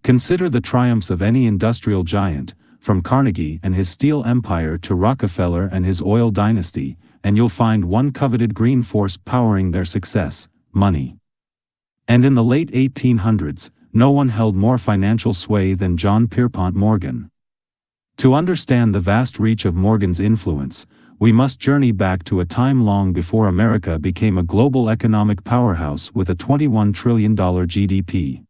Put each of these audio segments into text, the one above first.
Consider the triumphs of any industrial giant, from Carnegie and his steel empire to Rockefeller and his oil dynasty, and you'll find one coveted green force powering their success: money. And in the late 1800s, no one held more financial sway than John Pierpont Morgan. To understand the vast reach of Morgan's influence, we must journey back to a time long before America became a global economic powerhouse with a $21 trillion GDP.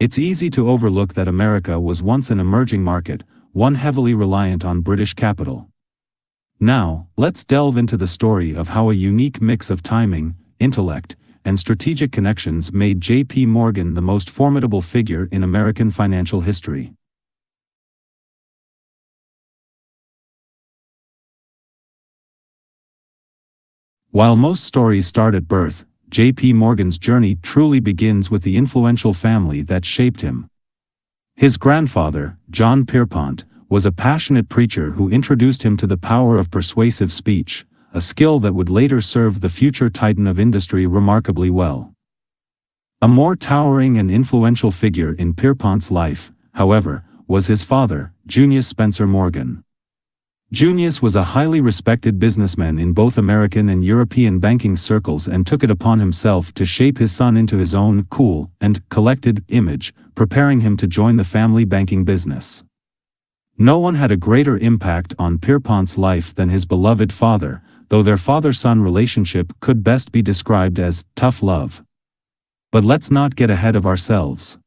It's easy to overlook that America was once an emerging market, one heavily reliant on British capital. Now, let's delve into the story of how a unique mix of timing, intellect, and strategic connections made J.P. Morgan the most formidable figure in American financial history. While most stories start at birth, J.P. Morgan's journey truly begins with the influential family that shaped him. His grandfather, John Pierpont, was a passionate preacher who introduced him to the power of persuasive speech, a skill that would later serve the future titan of industry remarkably well. A more towering and influential figure in Pierpont's life, however, was his father, Junius Spencer Morgan. Junius was a highly respected businessman in both American and European banking circles and took it upon himself to shape his son into his own cool and collected image, preparing him to join the family banking business. No one had a greater impact on Pierpont's life than his beloved father, though their father-son relationship could best be described as tough love. But let's not get ahead of ourselves.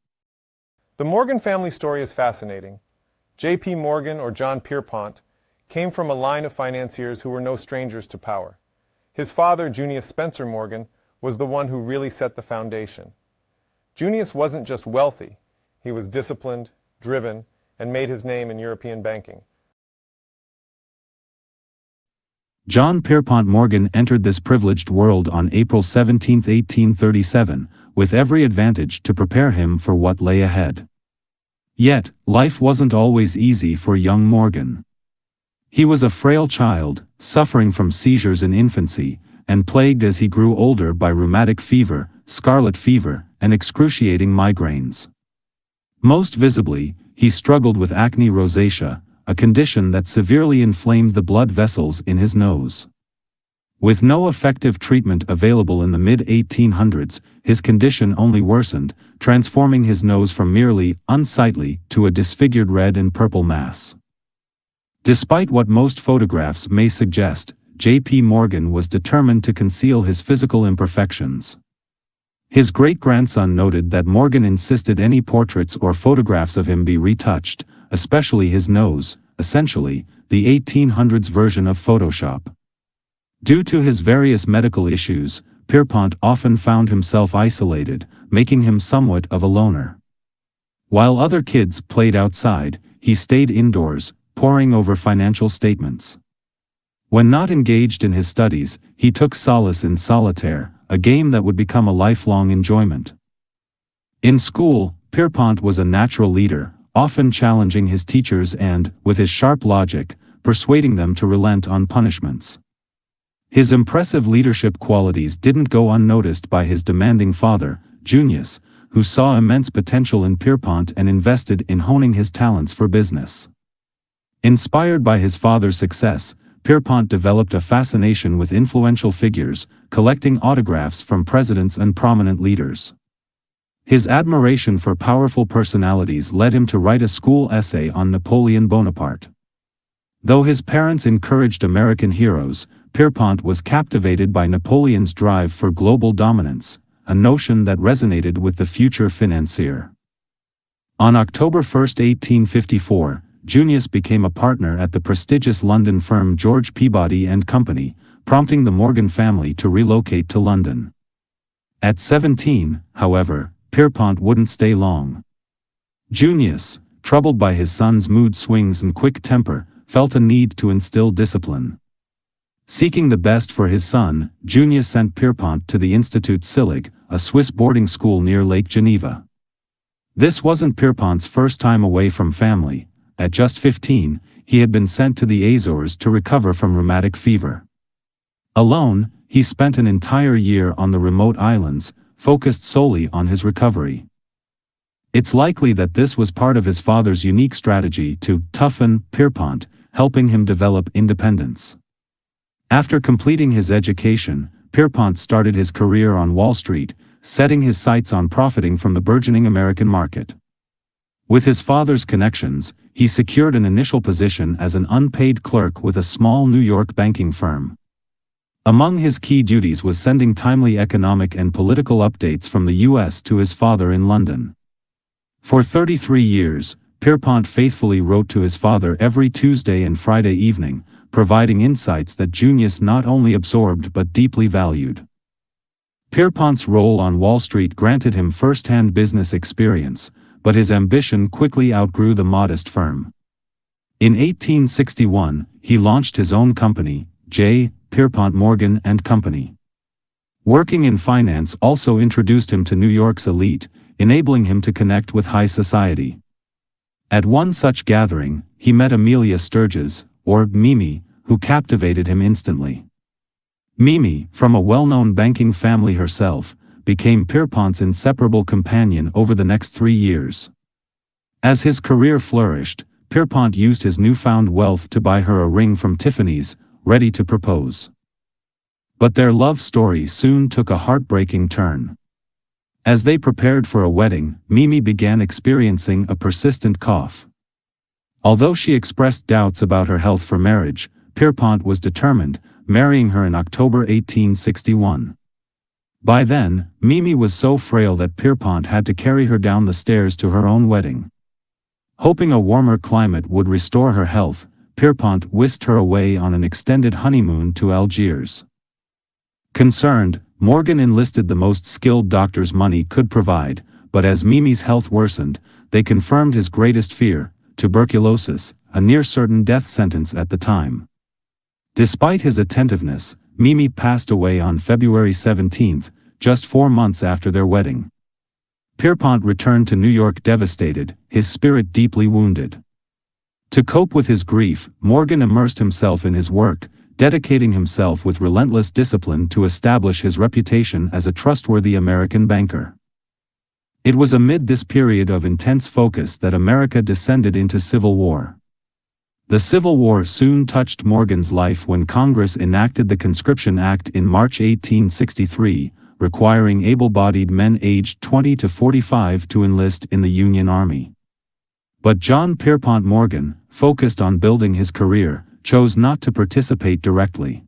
The Morgan family story is fascinating. J.P. Morgan, or John Pierpont, came from a line of financiers who were no strangers to power. His father, Junius Spencer Morgan, was the one who really set the foundation. Junius wasn't just wealthy, he was disciplined, driven, and made his name in European banking. John Pierpont Morgan entered this privileged world on April 17, 1837, with every advantage to prepare him for what lay ahead. Yet, life wasn't always easy for young Morgan. He was a frail child, suffering from seizures in infancy, and plagued as he grew older by rheumatic fever, scarlet fever, and excruciating migraines. Most visibly, he struggled with acne rosacea, a condition that severely inflamed the blood vessels in his nose. With no effective treatment available in the mid-1800s, his condition only worsened, transforming his nose from merely unsightly to a disfigured red and purple mass. Despite what most photographs may suggest, J.P. Morgan was determined to conceal his physical imperfections. His great-grandson noted that Morgan insisted any portraits or photographs of him be retouched, especially his nose, essentially, the 1800s version of Photoshop. Due to his various medical issues, Pierpont often found himself isolated, making him somewhat of a loner. While other kids played outside, he stayed indoors, poring over financial statements. When not engaged in his studies, he took solace in solitaire, a game that would become a lifelong enjoyment. In school, Pierpont was a natural leader, often challenging his teachers and, with his sharp logic, persuading them to relent on punishments. His impressive leadership qualities didn't go unnoticed by his demanding father, Junius, who saw immense potential in Pierpont and invested in honing his talents for business. Inspired by his father's success, Pierpont developed a fascination with influential figures, collecting autographs from presidents and prominent leaders. His admiration for powerful personalities led him to write a school essay on Napoleon Bonaparte. Though his parents encouraged American heroes, Pierpont was captivated by Napoleon's drive for global dominance, a notion that resonated with the future financier. On October 1, 1854, Junius became a partner at the prestigious London firm George Peabody and Company, prompting the Morgan family to relocate to London. At 17, however, Pierpont wouldn't stay long. Junius, troubled by his son's mood swings and quick temper, felt a need to instill discipline. Seeking the best for his son, Junius sent Pierpont to the Institut Sillig, a Swiss boarding school near Lake Geneva. This wasn't Pierpont's first time away from family. At just 15, he had been sent to the Azores to recover from rheumatic fever. Alone, he spent an entire year on the remote islands, focused solely on his recovery. It's likely that this was part of his father's unique strategy to toughen Pierpont, helping him develop independence. After completing his education, Pierpont started his career on Wall Street, setting his sights on profiting from the burgeoning American market. With his father's connections, he secured an initial position as an unpaid clerk with a small New York banking firm. Among his key duties was sending timely economic and political updates from the U.S. to his father in London. For 33 years, Pierpont faithfully wrote to his father every Tuesday and Friday evening, providing insights that Junius not only absorbed but deeply valued. Pierpont's role on Wall Street granted him first-hand business experience, but his ambition quickly outgrew the modest firm. In 1861, he launched his own company, J. Pierpont Morgan and Company. Working in finance also introduced him to New York's elite, enabling him to connect with high society. At one such gathering, he met Amelia Sturgis, or Mimi, who captivated him instantly. Mimi, from a well-known banking family herself, became Pierpont's inseparable companion over the next 3 years. As his career flourished, Pierpont used his newfound wealth to buy her a ring from Tiffany's, ready to propose. But their love story soon took a heartbreaking turn. As they prepared for a wedding, Mimi began experiencing a persistent cough. Although she expressed doubts about her health for marriage, Pierpont was determined, marrying her in October 1861. By then, Mimi was so frail that Pierpont had to carry her down the stairs to her own wedding. Hoping a warmer climate would restore her health, Pierpont whisked her away on an extended honeymoon to Algiers. Concerned, Morgan enlisted the most skilled doctors money could provide, but as Mimi's health worsened, they confirmed his greatest fear, tuberculosis, a near-certain death sentence at the time. Despite his attentiveness, Mimi passed away on February 17, just 4 months after their wedding. Pierpont returned to New York devastated, his spirit deeply wounded. To cope with his grief, Morgan immersed himself in his work, dedicating himself with relentless discipline to establish his reputation as a trustworthy American banker. It was amid this period of intense focus that America descended into civil war. The Civil War soon touched Morgan's life when Congress enacted the Conscription Act in March 1863, requiring able-bodied men aged 20 to 45 to enlist in the Union Army. But John Pierpont Morgan, focused on building his career, chose not to participate directly.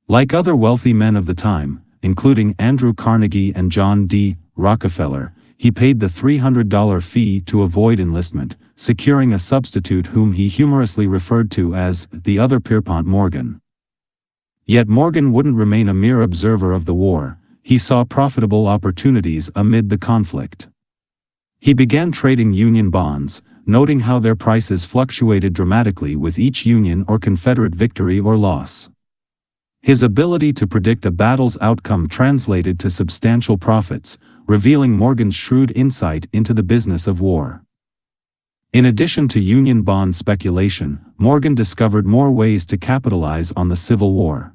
Like other wealthy men of the time, including Andrew Carnegie and John D. Rockefeller, he paid the $300 fee to avoid enlistment, securing a substitute whom he humorously referred to as the other Pierpont Morgan. Yet Morgan wouldn't remain a mere observer of the war. He saw profitable opportunities amid the conflict. He began trading Union bonds, noting how their prices fluctuated dramatically with each Union or Confederate victory or loss. His ability to predict a battle's outcome translated to substantial profits, revealing Morgan's shrewd insight into the business of war. In addition to Union bond speculation, Morgan discovered more ways to capitalize on the Civil War.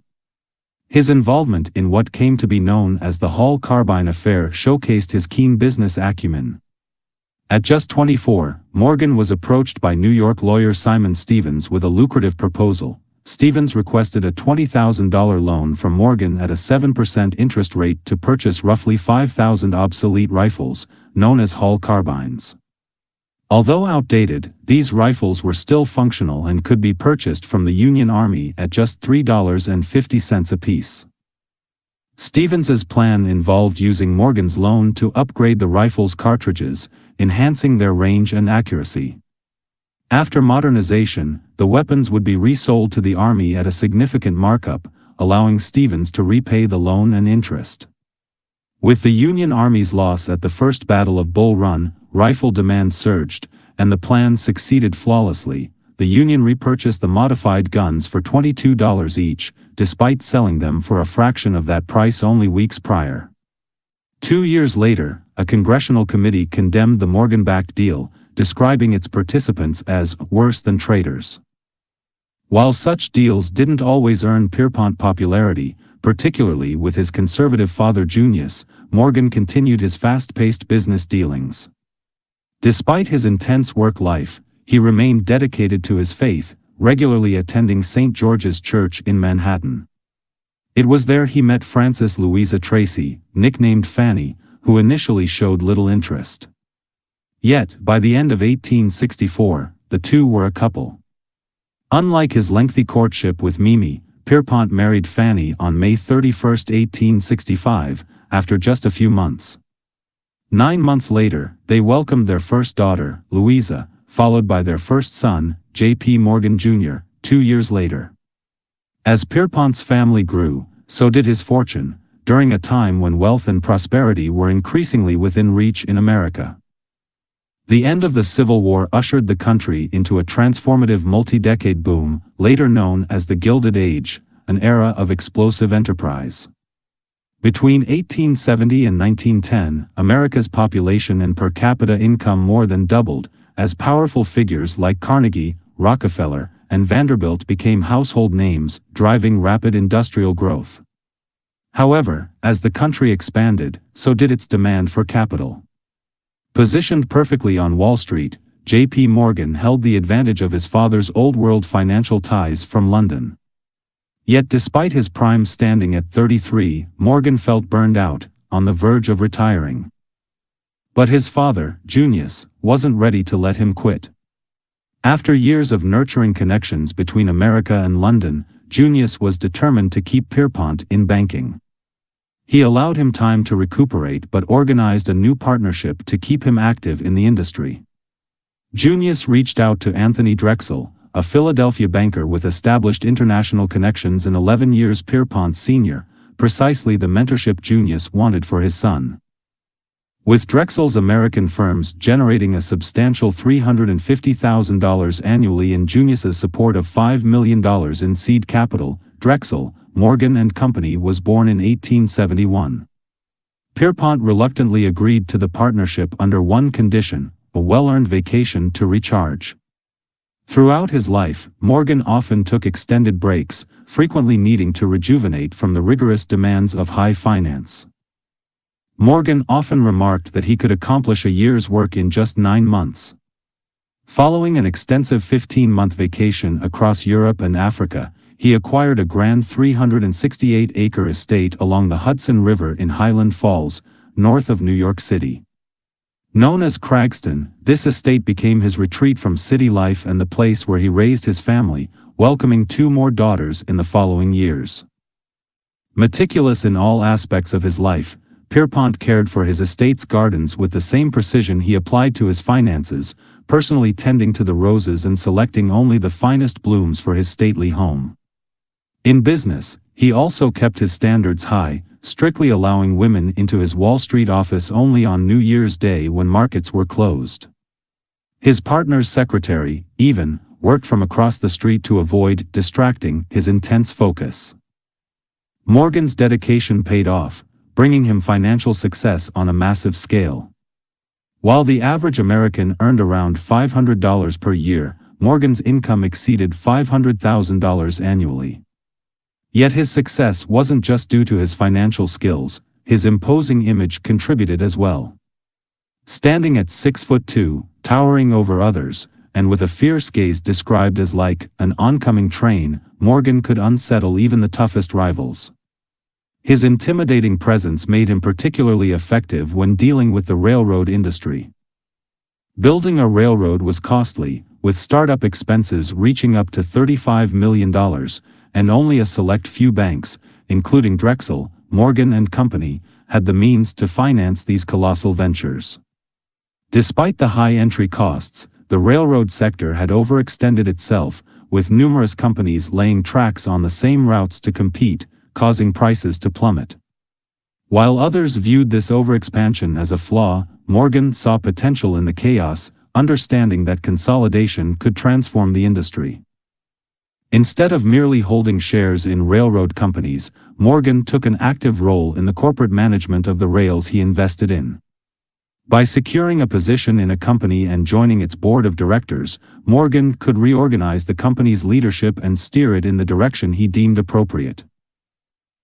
His involvement in what came to be known as the Hall Carbine affair showcased his keen business acumen. At just 24, Morgan was approached by New York lawyer Simon Stevens with a lucrative proposal. Stevens requested a $20,000 loan from Morgan at a 7% interest rate to purchase roughly 5,000 obsolete rifles, known as Hall carbines. Although outdated, these rifles were still functional and could be purchased from the Union Army at just $3.50 apiece. Stevens's plan involved using Morgan's loan to upgrade the rifle's cartridges, enhancing their range and accuracy. After modernization, the weapons would be resold to the Army at a significant markup, allowing Stevens to repay the loan and interest. With the Union Army's loss at the First Battle of Bull Run, rifle demand surged, and the plan succeeded flawlessly. The Union repurchased the modified guns for $22 each, despite selling them for a fraction of that price only weeks prior. 2 years later, a congressional committee condemned the Morgan-backed deal, describing its participants as worse than traitors. While such deals didn't always earn Pierpont popularity, particularly with his conservative father Junius, Morgan continued his fast-paced business dealings. Despite his intense work life, he remained dedicated to his faith, regularly attending St. George's Church in Manhattan. It was there he met Frances Louisa Tracy, nicknamed Fanny, who initially showed little interest. Yet, by the end of 1864, the two were a couple. Unlike his lengthy courtship with Mimi, Pierpont married Fanny on May 31, 1865, after just a few months. 9 months later, they welcomed their first daughter, Louisa, followed by their first son, J.P. Morgan Jr., 2 years later. As Pierpont's family grew, so did his fortune, during a time when wealth and prosperity were increasingly within reach in America. The end of the Civil War ushered the country into a transformative multi-decade boom, later known as the Gilded Age, an era of explosive enterprise. Between 1870 and 1910, America's population and per capita income more than doubled, as powerful figures like Carnegie, Rockefeller, and Vanderbilt became household names, driving rapid industrial growth. However, as the country expanded, so did its demand for capital. Positioned perfectly on Wall Street, J.P. Morgan held the advantage of his father's old-world financial ties from London. Yet despite his prime standing at 33, Morgan felt burned out, on the verge of retiring. But his father, Junius, wasn't ready to let him quit. After years of nurturing connections between America and London, Junius was determined to keep Pierpont in banking. He allowed him time to recuperate but organized a new partnership to keep him active in the industry. Junius reached out to Anthony Drexel, a Philadelphia banker with established international connections and 11 years Pierpont's senior, precisely the mentorship Junius wanted for his son. With Drexel's American firms generating a substantial $350,000 annually and Junius's support of $5 million in seed capital, Drexel, Morgan & Company was born in 1871. Pierpont reluctantly agreed to the partnership under one condition, a well-earned vacation to recharge. Throughout his life, Morgan often took extended breaks, frequently needing to rejuvenate from the rigorous demands of high finance. Morgan often remarked that he could accomplish a year's work in just 9 months. Following an extensive 15-month vacation across Europe and Africa, he acquired a grand 368-acre estate along the Hudson River in Highland Falls, north of New York City. Known as Cragston, this estate became his retreat from city life and the place where he raised his family, welcoming 2 more daughters in the following years. Meticulous in all aspects of his life, Pierpont cared for his estate's gardens with the same precision he applied to his finances, personally tending to the roses and selecting only the finest blooms for his stately home. In business, he also kept his standards high, strictly allowing women into his Wall Street office only on New Year's Day when markets were closed. His partner's secretary, even, worked from across the street to avoid distracting his intense focus. Morgan's dedication paid off, bringing him financial success on a massive scale. While the average American earned around $500 per year, Morgan's income exceeded $500,000 annually. Yet his success wasn't just due to his financial skills, his imposing image contributed as well. Standing at 6'2", towering over others, and with a fierce gaze described as like an oncoming train, Morgan could unsettle even the toughest rivals. His intimidating presence made him particularly effective when dealing with the railroad industry. Building a railroad was costly, with startup expenses reaching up to $35 million, and only a select few banks, including Drexel, Morgan & Company, had the means to finance these colossal ventures. Despite the high entry costs, the railroad sector had overextended itself, with numerous companies laying tracks on the same routes to compete, causing prices to plummet. While others viewed this overexpansion as a flaw, Morgan saw potential in the chaos, understanding that consolidation could transform the industry. Instead of merely holding shares in railroad companies, Morgan took an active role in the corporate management of the rails he invested in. By securing a position in a company and joining its board of directors, Morgan could reorganize the company's leadership and steer it in the direction he deemed appropriate.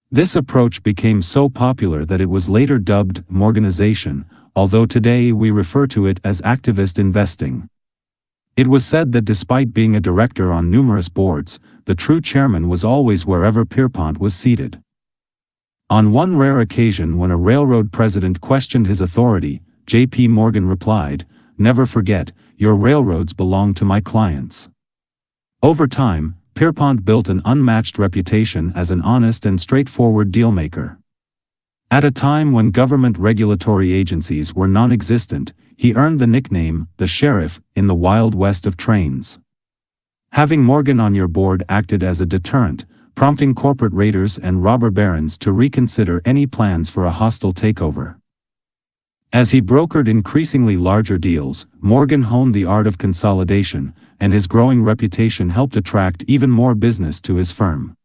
This approach became so popular that it was later dubbed Morganization, although today we refer to it as activist investing. It was said that despite being a director on numerous boards, the true chairman was always wherever Pierpont was seated. On one rare occasion when a railroad president questioned his authority, J.P. Morgan replied, "Never forget, your railroads belong to my clients." Over time, Pierpont built an unmatched reputation as an honest and straightforward dealmaker. At a time when government regulatory agencies were non-existent, he earned the nickname, the Sheriff, in the Wild West of trains. Having Morgan on your board acted as a deterrent, prompting corporate raiders and robber barons to reconsider any plans for a hostile takeover. As he brokered increasingly larger deals, Morgan honed the art of consolidation, and his growing reputation helped attract even more business to his firm.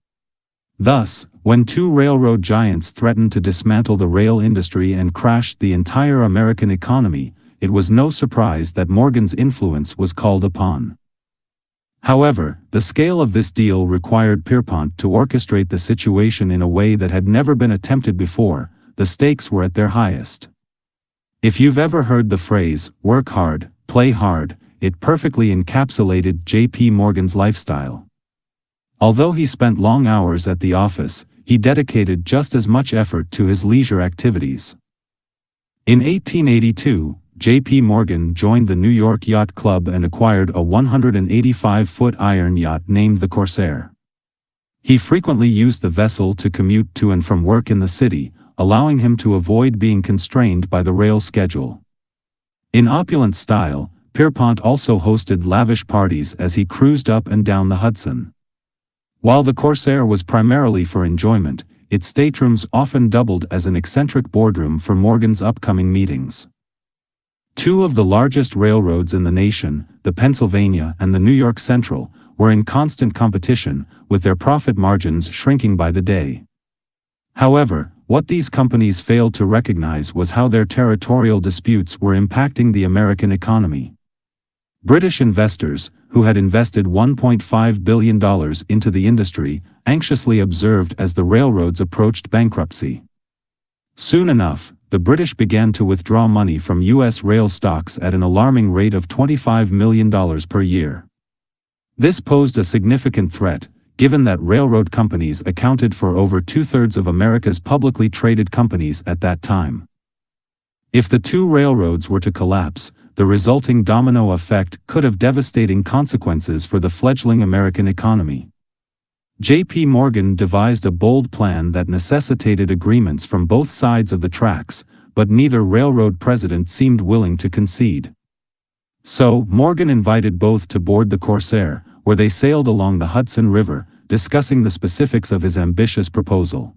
Thus, when two railroad giants threatened to dismantle the rail industry and crashed the entire American economy, it was no surprise that Morgan's influence was called upon. However, the scale of this deal required Pierpont to orchestrate the situation in a way that had never been attempted before. The stakes were at their highest. If you've ever heard the phrase, "work hard, play hard," it perfectly encapsulated J.P. Morgan's lifestyle. Although he spent long hours at the office, he dedicated just as much effort to his leisure activities. In 1882, J.P. Morgan joined the New York Yacht Club and acquired a 185-foot iron yacht named the Corsair. He frequently used the vessel to commute to and from work in the city, allowing him to avoid being constrained by the rail schedule. In opulent style, Pierpont also hosted lavish parties as he cruised up and down the Hudson. While the Corsair was primarily for enjoyment, its staterooms often doubled as an eccentric boardroom for Morgan's upcoming meetings. Two of the largest railroads in the nation, the Pennsylvania and the New York Central, were in constant competition, with their profit margins shrinking by the day. However, what these companies failed to recognize was how their territorial disputes were impacting the American economy. British investors, who had invested $1.5 billion into the industry, anxiously observed as the railroads approached bankruptcy. Soon enough, the British began to withdraw money from U.S. rail stocks at an alarming rate of $25 million per year. This posed a significant threat, given that railroad companies accounted for over two-thirds of America's publicly traded companies at that time. If the two railroads were to collapse, the resulting domino effect could have devastating consequences for the fledgling American economy. J.P. Morgan devised a bold plan that necessitated agreements from both sides of the tracks, but neither railroad president seemed willing to concede. So, Morgan invited both to board the Corsair, where they sailed along the Hudson River, discussing the specifics of his ambitious proposal.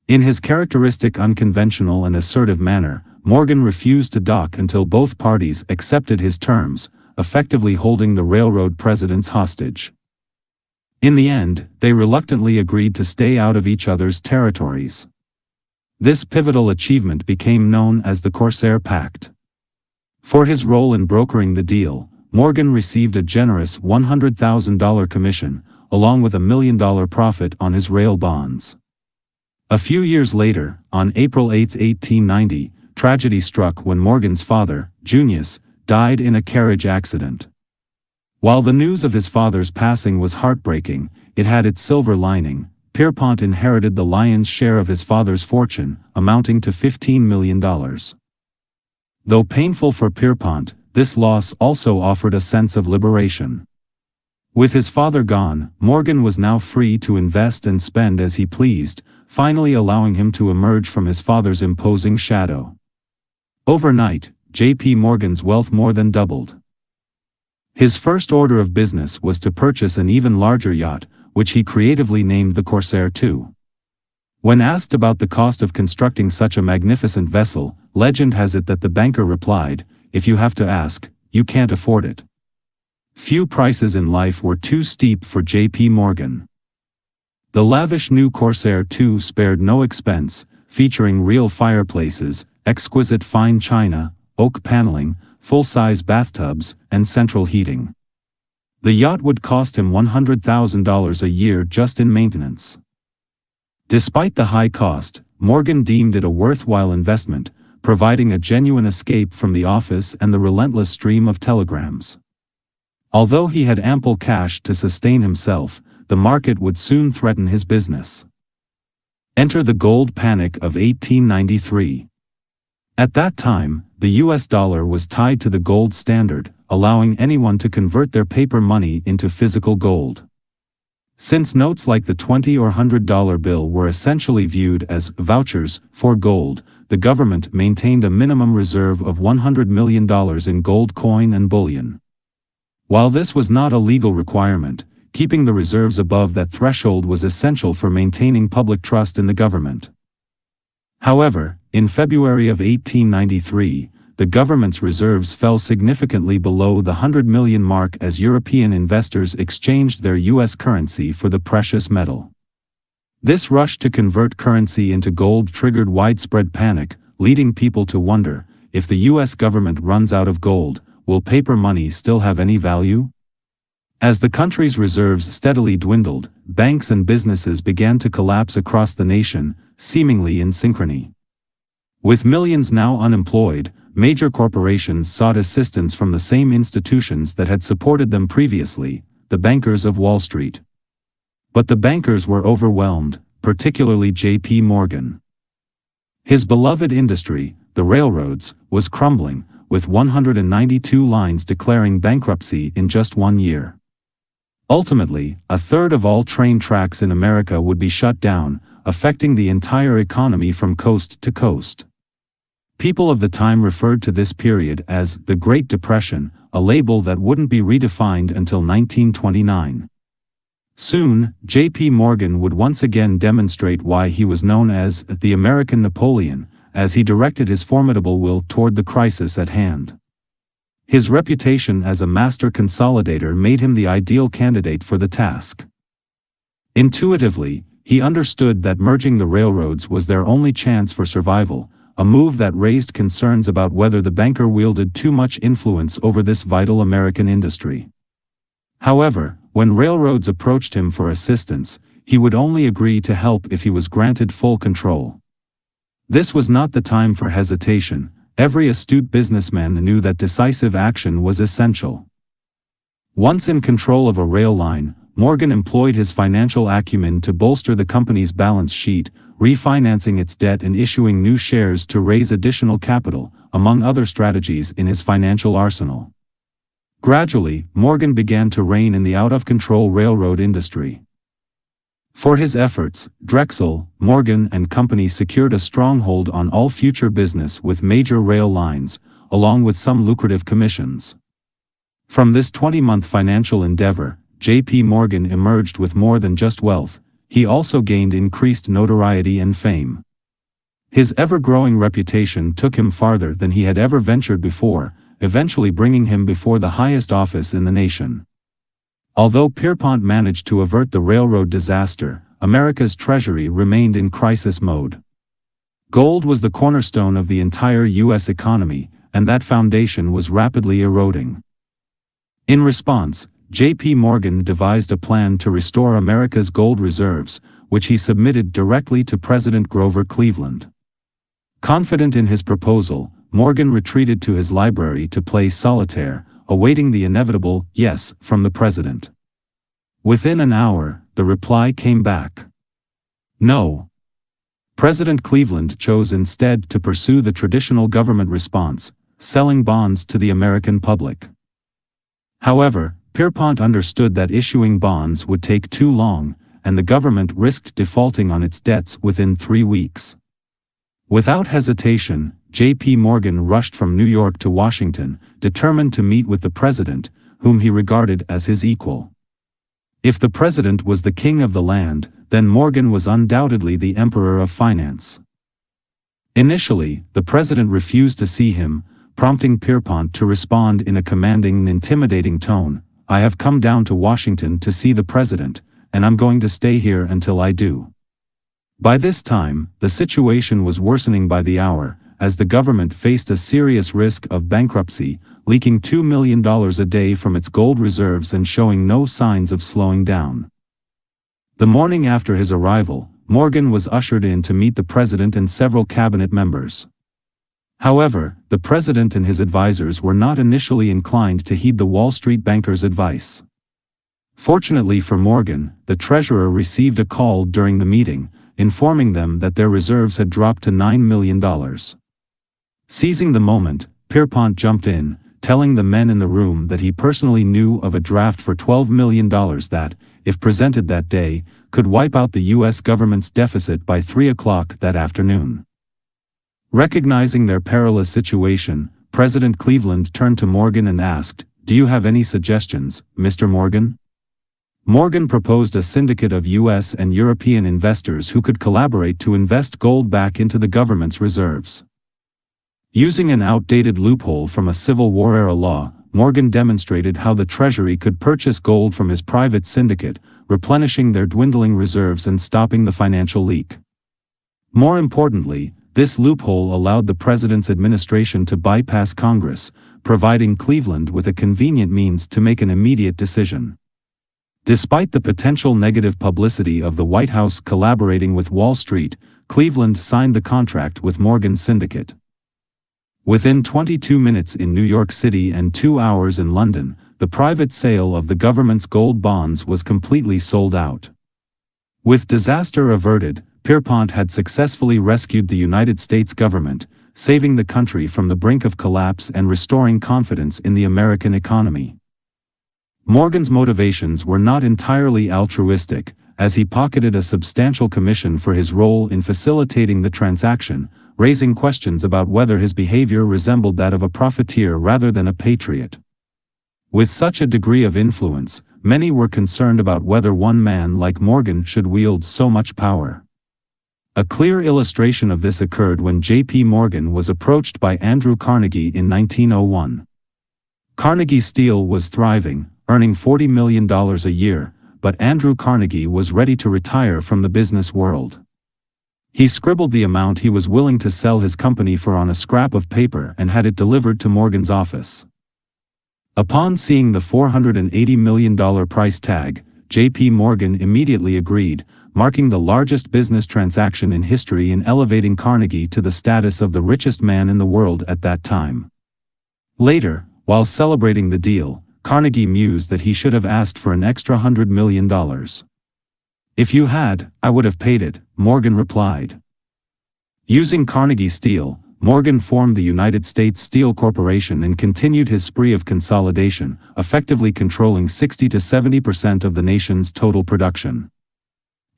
In his characteristic unconventional and assertive manner, Morgan refused to dock until both parties accepted his terms, effectively holding the railroad presidents hostage. In the end, they reluctantly agreed to stay out of each other's territories. This pivotal achievement became known as the Corsair Pact. For his role in brokering the deal, Morgan received a generous $100,000 commission, along with $1 million profit on his rail bonds. A few years later, on April 8, 1890, tragedy struck when Morgan's father, Junius, died in a carriage accident. While the news of his father's passing was heartbreaking, it had its silver lining. Pierpont inherited the lion's share of his father's fortune, amounting to $15 million. Though painful for Pierpont, this loss also offered a sense of liberation. With his father gone, Morgan was now free to invest and spend as he pleased, finally allowing him to emerge from his father's imposing shadow. Overnight, J.P. Morgan's wealth more than doubled. His first order of business was to purchase an even larger yacht, which he creatively named the Corsair II. When asked about the cost of constructing such a magnificent vessel, legend has it that the banker replied, "If you have to ask, you can't afford it." Few prices in life were too steep for J.P. Morgan. The lavish new Corsair II spared no expense, featuring real fireplaces, exquisite fine china, oak paneling, full-size bathtubs, and central heating. The yacht would cost him $100,000 a year just in maintenance. Despite the high cost, Morgan deemed it a worthwhile investment, providing a genuine escape from the office and the relentless stream of telegrams. Although he had ample cash to sustain himself, the market would soon threaten his business. Enter the gold panic of 1893. At that time, the US dollar was tied to the gold standard, allowing anyone to convert their paper money into physical gold. Since notes like the $20 or $100 bill were essentially viewed as vouchers for gold, the government maintained a minimum reserve of $100 million in gold coin and bullion. While this was not a legal requirement, keeping the reserves above that threshold was essential for maintaining public trust in the government. However, in February of 1893, the government's reserves fell significantly below the 100 million mark as European investors exchanged their US currency for the precious metal. This rush to convert currency into gold triggered widespread panic, leading people to wonder, if the US government runs out of gold, will paper money still have any value? As the country's reserves steadily dwindled, banks and businesses began to collapse across the nation, seemingly in synchrony. With millions now unemployed, major corporations sought assistance from the same institutions that had supported them previously, the bankers of Wall Street. But the bankers were overwhelmed, particularly J.P. Morgan. His beloved industry, the railroads, was crumbling, with 192 lines declaring bankruptcy in just 1 year. Ultimately, a third of all train tracks in America would be shut down, affecting the entire economy from coast to coast. People of the time referred to this period as the Great Depression, a label that wouldn't be redefined until 1929. Soon, J.P. Morgan would once again demonstrate why he was known as the American Napoleon, as he directed his formidable will toward the crisis at hand. His reputation as a master consolidator made him the ideal candidate for the task. Intuitively, he understood that merging the railroads was their only chance for survival, a move that raised concerns about whether the banker wielded too much influence over this vital American industry. However, when railroads approached him for assistance, he would only agree to help if he was granted full control. This was not the time for hesitation. Every astute businessman knew that decisive action was essential. Once in control of a rail line, Morgan employed his financial acumen to bolster the company's balance sheet, refinancing its debt and issuing new shares to raise additional capital, among other strategies in his financial arsenal. Gradually, Morgan began to rein in the out-of-control railroad industry. For his efforts, Drexel, Morgan and Company secured a stronghold on all future business with major rail lines, along with some lucrative commissions. From this 20-month financial endeavor, J.P. Morgan emerged with more than just wealth. He also gained increased notoriety and fame. His ever-growing reputation took him farther than he had ever ventured before, eventually bringing him before the highest office in the nation. Although Pierpont managed to avert the railroad disaster, America's treasury remained in crisis mode. Gold was the cornerstone of the entire U.S. economy, and that foundation was rapidly eroding. In response, J.P. Morgan devised a plan to restore America's gold reserves, which he submitted directly to President Grover Cleveland. Confident in his proposal, Morgan retreated to his library to play solitaire, awaiting the inevitable yes from the president. Within an hour, the reply came back. No. President Cleveland chose instead to pursue the traditional government response, selling bonds to the American public. However, Pierpont understood that issuing bonds would take too long, and the government risked defaulting on its debts within 3 weeks. Without hesitation, J.P. Morgan rushed from New York to Washington, determined to meet with the president, whom he regarded as his equal. If the president was the king of the land, then Morgan was undoubtedly the emperor of finance. Initially, the president refused to see him, prompting Pierpont to respond in a commanding and intimidating tone, "I have come down to Washington to see the president, and I'm going to stay here until I do." By this time, the situation was worsening by the hour, as the government faced a serious risk of bankruptcy, leaking $2 million a day from its gold reserves and showing no signs of slowing down. The morning after his arrival, Morgan was ushered in to meet the president and several cabinet members. However, the president and his advisors were not initially inclined to heed the Wall Street banker's advice. Fortunately for Morgan, the treasurer received a call during the meeting, informing them that their reserves had dropped to $9 million. Seizing the moment, Pierpont jumped in, telling the men in the room that he personally knew of a draft for $12 million that, if presented that day, could wipe out the U.S. government's deficit by 3 o'clock that afternoon. Recognizing their perilous situation, President Cleveland turned to Morgan and asked, "Do you have any suggestions, Mr. Morgan?" Morgan proposed a syndicate of U.S. and European investors who could collaborate to invest gold back into the government's reserves. Using an outdated loophole from a Civil War-era law, Morgan demonstrated how the Treasury could purchase gold from his private syndicate, replenishing their dwindling reserves and stopping the financial leak. More importantly, this loophole allowed the president's administration to bypass Congress, providing Cleveland with a convenient means to make an immediate decision. Despite the potential negative publicity of the White House collaborating with Wall Street, Cleveland signed the contract with Morgan's syndicate. Within 22 minutes in New York City and 2 hours in London, the private sale of the government's gold bonds was completely sold out. With disaster averted, Pierpont had successfully rescued the United States government, saving the country from the brink of collapse and restoring confidence in the American economy. Morgan's motivations were not entirely altruistic, as he pocketed a substantial commission for his role in facilitating the transaction, raising questions about whether his behavior resembled that of a profiteer rather than a patriot. With such a degree of influence, many were concerned about whether one man like Morgan should wield so much power. A clear illustration of this occurred when J.P. Morgan was approached by Andrew Carnegie in 1901. Carnegie Steel was thriving, earning $40 million a year, but Andrew Carnegie was ready to retire from the business world. He scribbled the amount he was willing to sell his company for on a scrap of paper and had it delivered to Morgan's office. Upon seeing the $480 million price tag, J.P. Morgan immediately agreed, marking the largest business transaction in history in elevating Carnegie to the status of the richest man in the world at that time. Later, while celebrating the deal, Carnegie mused that he should have asked for an extra $100 million. "If you had, I would have paid it," Morgan replied. Using Carnegie Steel, Morgan formed the United States Steel Corporation and continued his spree of consolidation, effectively controlling 60 to 70% of the nation's total production.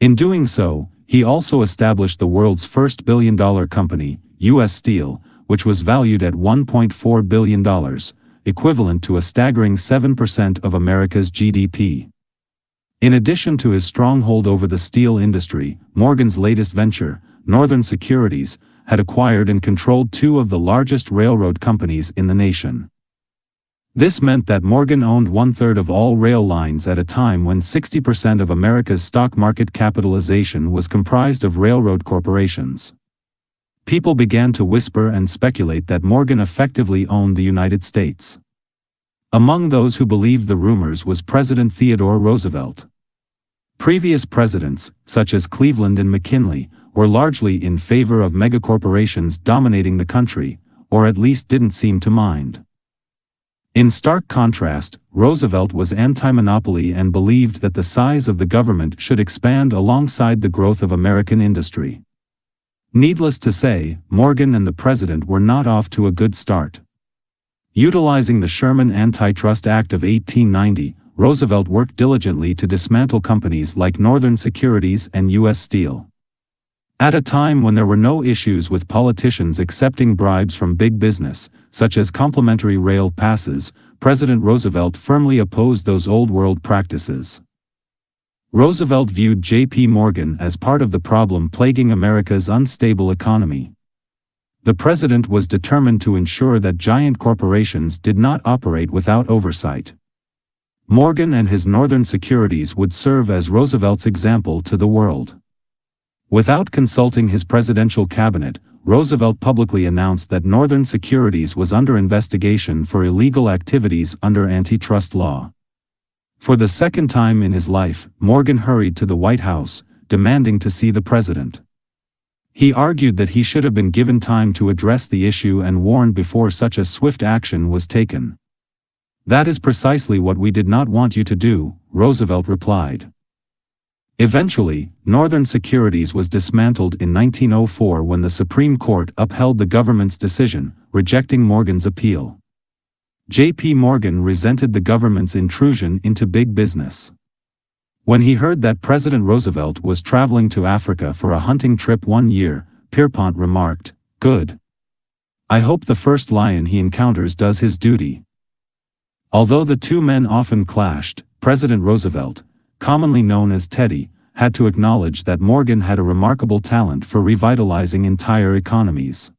In doing so, he also established the world's first billion-dollar company, U.S. Steel, which was valued at $1.4 billion, equivalent to a staggering 7% of America's GDP. In addition to his stronghold over the steel industry, Morgan's latest venture, Northern Securities, had acquired and controlled 2 of the largest railroad companies in the nation. This meant that Morgan owned 1/3 of all rail lines at a time when 60% of America's stock market capitalization was comprised of railroad corporations. People began to whisper and speculate that Morgan effectively owned the United States. Among those who believed the rumors was President Theodore Roosevelt. Previous presidents, such as Cleveland and McKinley, were largely in favor of megacorporations dominating the country, or at least didn't seem to mind. In stark contrast, Roosevelt was anti-monopoly and believed that the size of the government should expand alongside the growth of American industry. Needless to say, Morgan and the president were not off to a good start. Utilizing the Sherman Antitrust Act of 1890, Roosevelt worked diligently to dismantle companies like Northern Securities and U.S. Steel. At a time when there were no issues with politicians accepting bribes from big business, such as complimentary rail passes, President Roosevelt firmly opposed those old-world practices. Roosevelt viewed J.P. Morgan as part of the problem plaguing America's unstable economy. The president was determined to ensure that giant corporations did not operate without oversight. Morgan and his Northern Securities would serve as Roosevelt's example to the world. Without consulting his presidential cabinet, Roosevelt publicly announced that Northern Securities was under investigation for illegal activities under antitrust law. For the second time in his life, Morgan hurried to the White House, demanding to see the president. He argued that he should have been given time to address the issue and warned before such a swift action was taken. "That is precisely what we did not want you to do," Roosevelt replied. Eventually, Northern Securities was dismantled in 1904 when the Supreme Court upheld the government's decision, rejecting Morgan's appeal. J.P. Morgan resented the government's intrusion into big business. When he heard that President Roosevelt was traveling to Africa for a hunting trip one year, Pierpont remarked, "Good. I hope the first lion he encounters does his duty." Although the two men often clashed, President Roosevelt, commonly known as Teddy, had to acknowledge that Morgan had a remarkable talent for revitalizing entire economies.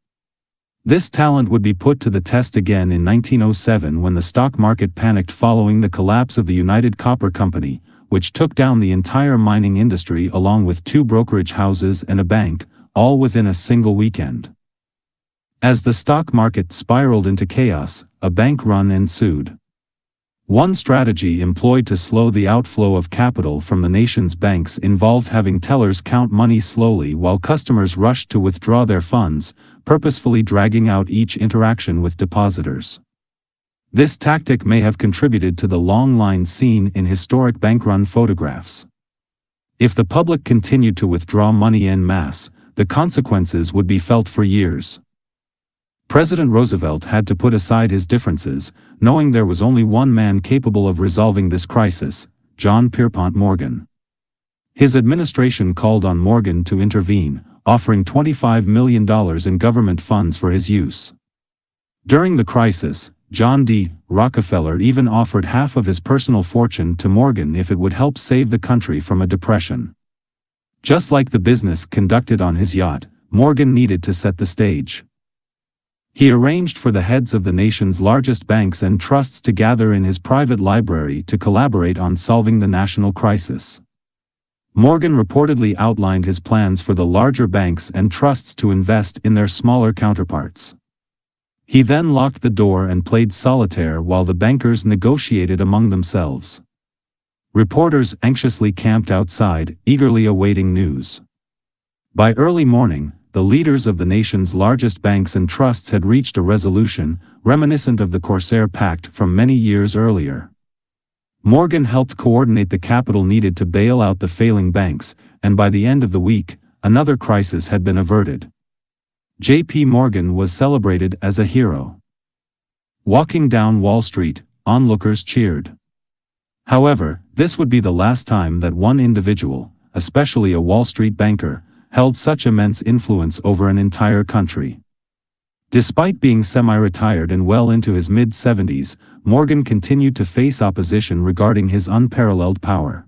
This talent would be put to the test again in 1907 when the stock market panicked following the collapse of the United Copper Company, which took down the entire mining industry along with 2 brokerage houses and a bank, all within a single weekend. As the stock market spiraled into chaos, a bank run ensued. One strategy employed to slow the outflow of capital from the nation's banks involved having tellers count money slowly while customers rushed to withdraw their funds, purposefully dragging out each interaction with depositors. This tactic may have contributed to the long lines seen in historic bank-run photographs. If the public continued to withdraw money en masse, the consequences would be felt for years. President Roosevelt had to put aside his differences, knowing there was only one man capable of resolving this crisis, John Pierpont Morgan. His administration called on Morgan to intervene, offering $25 million in government funds for his use. During the crisis, John D. Rockefeller even offered half of his personal fortune to Morgan if it would help save the country from a depression. Just like the business conducted on his yacht, Morgan needed to set the stage. He arranged for the heads of the nation's largest banks and trusts to gather in his private library to collaborate on solving the national crisis. Morgan reportedly outlined his plans for the larger banks and trusts to invest in their smaller counterparts. He then locked the door and played solitaire while the bankers negotiated among themselves. Reporters anxiously camped outside, eagerly awaiting news. By early morning, the leaders of the nation's largest banks and trusts had reached a resolution, reminiscent of the Corsair Pact from many years earlier. Morgan helped coordinate the capital needed to bail out the failing banks, and by the end of the week, another crisis had been averted. J.P. Morgan was celebrated as a hero. Walking down Wall Street, onlookers cheered. However, this would be the last time that one individual, especially a Wall Street banker, held such immense influence over an entire country. Despite being semi-retired and well into his mid-70s, Morgan continued to face opposition regarding his unparalleled power.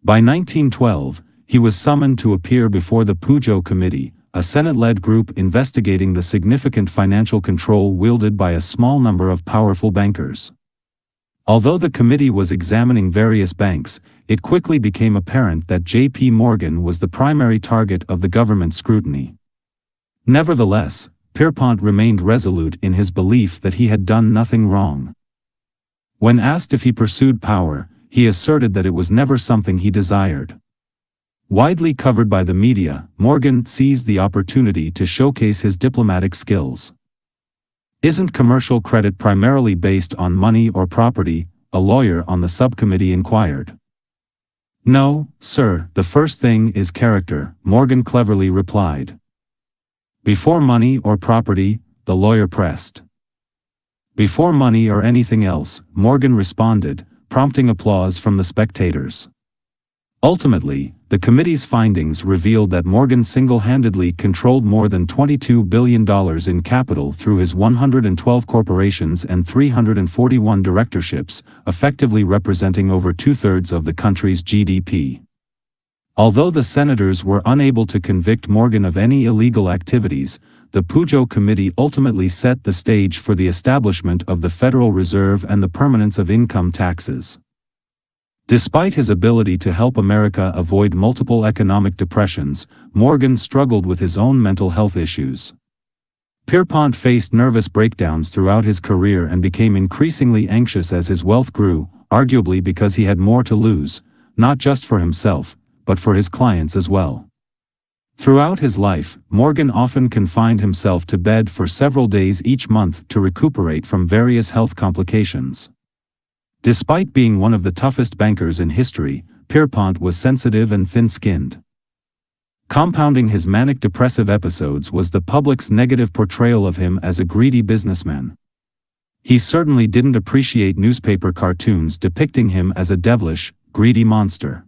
By 1912, he was summoned to appear before the Pujo Committee, a Senate-led group investigating the significant financial control wielded by a small number of powerful bankers. Although the committee was examining various banks, it quickly became apparent that J.P. Morgan was the primary target of the government scrutiny. Nevertheless, Pierpont remained resolute in his belief that he had done nothing wrong. When asked if he pursued power, he asserted that it was never something he desired. Widely covered by the media, Morgan seized the opportunity to showcase his diplomatic skills. "Isn't commercial credit primarily based on money or property?" a lawyer on the subcommittee inquired. "No, sir, the first thing is character," Morgan cleverly replied. "Before money or property?" the lawyer pressed. "Before money or anything else," Morgan responded, prompting applause from the spectators. Ultimately, the committee's findings revealed that Morgan single-handedly controlled more than $22 billion in capital through his 112 corporations and 341 directorships, effectively representing over two-thirds of the country's GDP. Although the senators were unable to convict Morgan of any illegal activities, the Pujo Committee ultimately set the stage for the establishment of the Federal Reserve and the permanence of income taxes. Despite his ability to help America avoid multiple economic depressions, Morgan struggled with his own mental health issues. Pierpont faced nervous breakdowns throughout his career and became increasingly anxious as his wealth grew, arguably because he had more to lose, not just for himself, but for his clients as well. Throughout his life, Morgan often confined himself to bed for several days each month to recuperate from various health complications. Despite being one of the toughest bankers in history, Pierpont was sensitive and thin-skinned. Compounding his manic-depressive episodes was the public's negative portrayal of him as a greedy businessman. He certainly didn't appreciate newspaper cartoons depicting him as a devilish, greedy monster.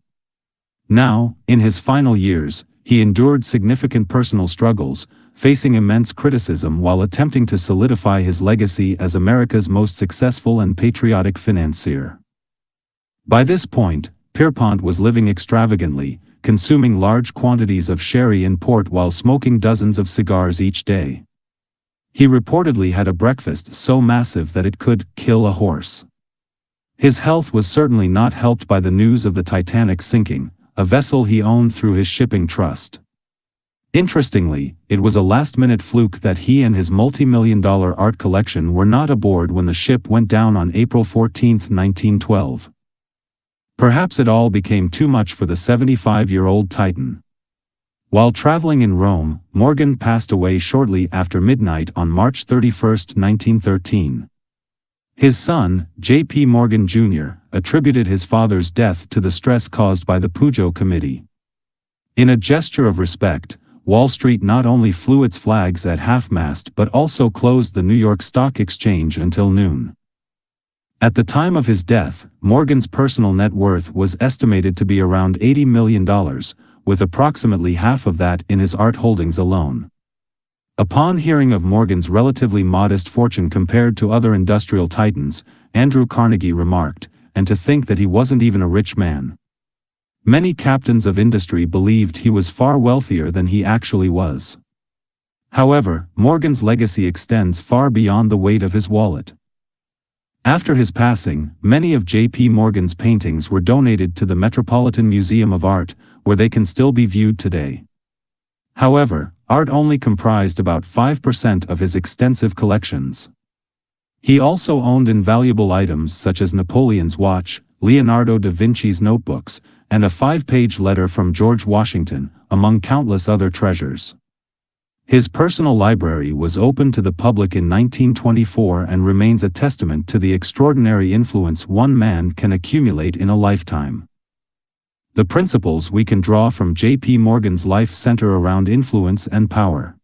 Now, in his final years, he endured significant personal struggles, facing immense criticism while attempting to solidify his legacy as America's most successful and patriotic financier. By this point, Pierpont was living extravagantly, consuming large quantities of sherry and port while smoking dozens of cigars each day. He reportedly had a breakfast so massive that it could kill a horse. His health was certainly not helped by the news of the Titanic sinking, a vessel he owned through his shipping trust. Interestingly, it was a last-minute fluke that he and his multi-million-dollar art collection were not aboard when the ship went down on April 14, 1912. Perhaps it all became too much for the 75-year-old Titan. While traveling in Rome, Morgan passed away shortly after midnight on March 31, 1913. His son, J.P. Morgan Jr., attributed his father's death to the stress caused by the Pujo Committee. In a gesture of respect, Wall Street not only flew its flags at half-mast but also closed the New York Stock Exchange until noon. At the time of his death, Morgan's personal net worth was estimated to be around $80 million, with approximately half of that in his art holdings alone. Upon hearing of Morgan's relatively modest fortune compared to other industrial titans, Andrew Carnegie remarked, "And to think that he wasn't even a rich man." Many captains of industry believed he was far wealthier than he actually was. However, Morgan's legacy extends far beyond the weight of his wallet. After his passing, many of J.P. Morgan's paintings were donated to the Metropolitan Museum of Art, where they can still be viewed today. However, art only comprised about 5% of his extensive collections. He also owned invaluable items such as Napoleon's watch, Leonardo da Vinci's notebooks, and a 5-page letter from George Washington, among countless other treasures. His personal library was opened to the public in 1924 and remains a testament to the extraordinary influence one man can accumulate in a lifetime. The principles we can draw from J.P. Morgan's life center around influence and power.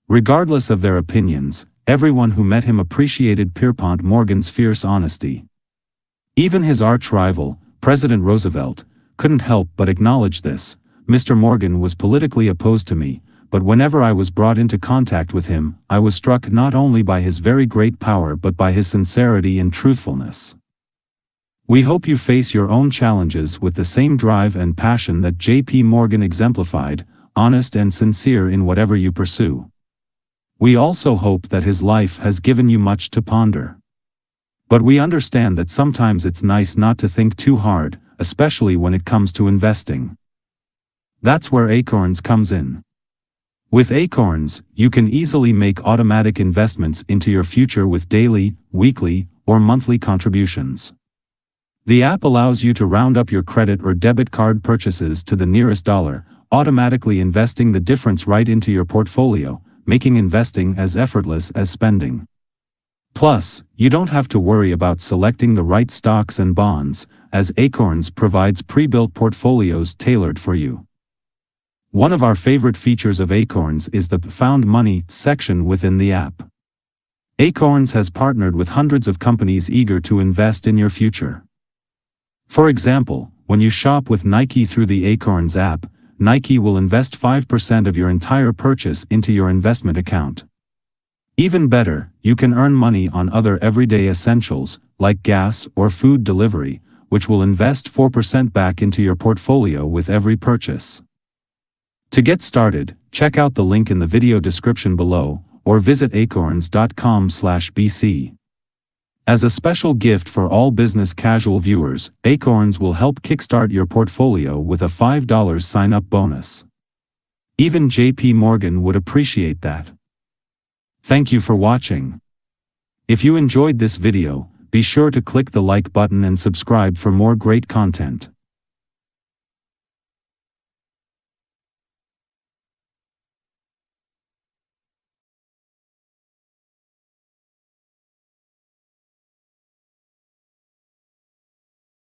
Regardless of their opinions, everyone who met him appreciated Pierpont Morgan's fierce honesty. Even his arch-rival, President Roosevelt, couldn't help but acknowledge this. "Mr. Morgan was politically opposed to me, but whenever I was brought into contact with him, I was struck not only by his very great power but by his sincerity and truthfulness." We hope you face your own challenges with the same drive and passion that J.P. Morgan exemplified, honest and sincere in whatever you pursue. We also hope that his life has given you much to ponder. But we understand that sometimes it's nice not to think too hard, especially when it comes to investing. That's where Acorns comes in. With Acorns, you can easily make automatic investments into your future with daily, weekly, or monthly contributions. The app allows you to round up your credit or debit card purchases to the nearest dollar, automatically investing the difference right into your portfolio, making investing as effortless as spending. Plus, you don't have to worry about selecting the right stocks and bonds, as Acorns provides pre-built portfolios tailored for you. One of our favorite features of Acorns is the Found Money section within the app. Acorns has partnered with hundreds of companies eager to invest in your future. For example, when you shop with Nike through the Acorns app, Nike will invest 5% of your entire purchase into your investment account. Even better, you can earn money on other everyday essentials, like gas or food delivery, which will invest 4% back into your portfolio with every purchase. To get started, check out the link in the video description below, or visit acorns.com/bc. As a special gift for all business casual viewers, Acorns will help kickstart your portfolio with a $5 sign-up bonus. Even J.P. Morgan would appreciate that. Thank you for watching. If you enjoyed this video, be sure to click the like button and subscribe for more great content.